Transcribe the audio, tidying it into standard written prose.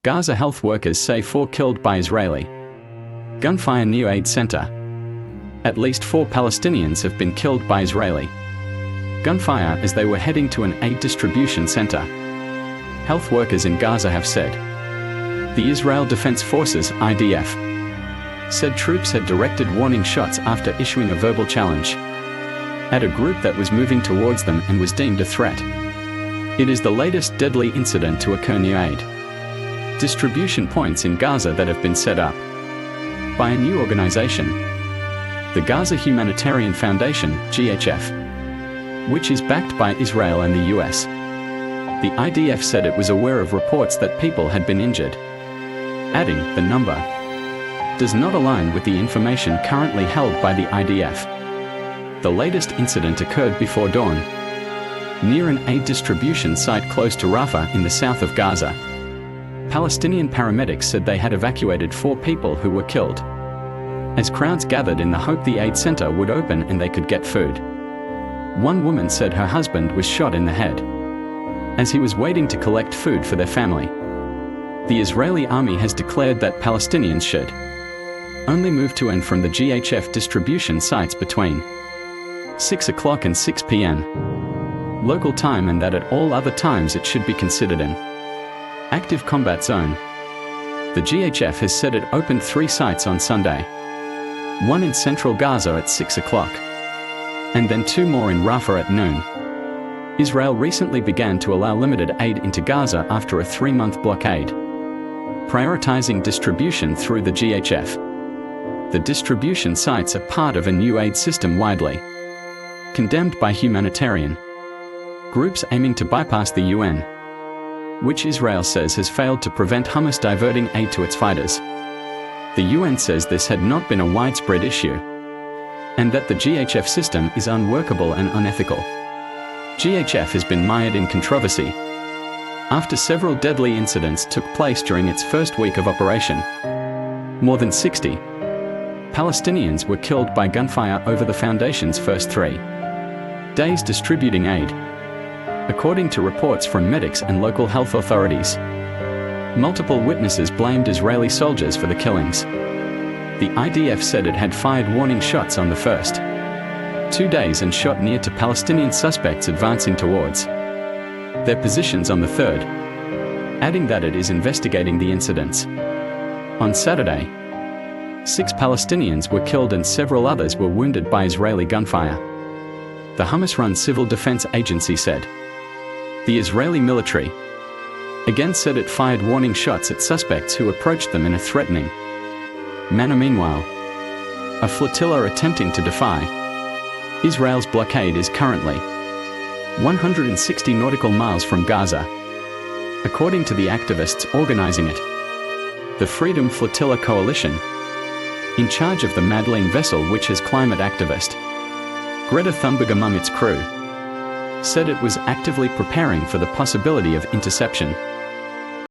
Gaza health workers say 4 killed by Israeli gunfire near aid center. At least 4 Palestinians have been killed by Israeli gunfire as they were heading to an aid distribution center. Health workers in Gaza have said. The Israel Defense Forces (IDF) said troops had directed warning shots after issuing a verbal challenge at a group that was moving towards them and was deemed a threat. It is the latest deadly incident to occur near aid distribution points in Gaza that have been set up by a new organization, the Gaza Humanitarian Foundation (GHF), which is backed by Israel and the US. The IDF said it was aware of reports that people had been injured, adding, the number does not align with the information currently held by the IDF. The latest incident occurred before dawn, near an aid distribution site close to Rafah in the south of Gaza. Palestinian paramedics said they had evacuated 4 people who were killed, as crowds gathered in the hope the aid center would open and they could get food. One woman said her husband was shot in the head as he was waiting to collect food for their family. The Israeli army has declared that Palestinians should only move to and from the GHF distribution sites between 6 o'clock and 6 p.m. local time, and that at all other times it should be considered an active combat zone. The GHF has said it opened 3 sites on Sunday, one in central Gaza at 6 o'clock, and then 2 more in Rafah at noon. Israel recently began to allow limited aid into Gaza after a 3-month blockade, prioritizing distribution through the GHF. The distribution sites are part of a new aid system widely condemned by humanitarian groups aiming to bypass the UN, which Israel says has failed to prevent Hamas diverting aid to its fighters. The UN says this had not been a widespread issue, and that the GHF system is unworkable and unethical. GHF has been mired in controversy after several deadly incidents took place during its first week of operation. More than 60 Palestinians were killed by gunfire over the Foundation's first 3 days distributing aid, according to reports from medics and local health authorities. Multiple witnesses blamed Israeli soldiers for the killings. The IDF said it had fired warning shots on the first 2 days and shot near to Palestinian suspects advancing towards their positions on the third, adding that it is investigating the incidents. On Saturday, 6 Palestinians were killed and several others were wounded by Israeli gunfire, the Hamas-run Civil Defense Agency said. The Israeli military again said it fired warning shots at suspects who approached them in a threatening manner. Meanwhile, a flotilla attempting to defy Israel's blockade is currently 160 nautical miles from Gaza, according to the activists organizing it. The Freedom Flotilla Coalition, in charge of the Madeleine vessel, which has climate activist Greta Thunberg among its crew, said it was actively preparing for the possibility of interception.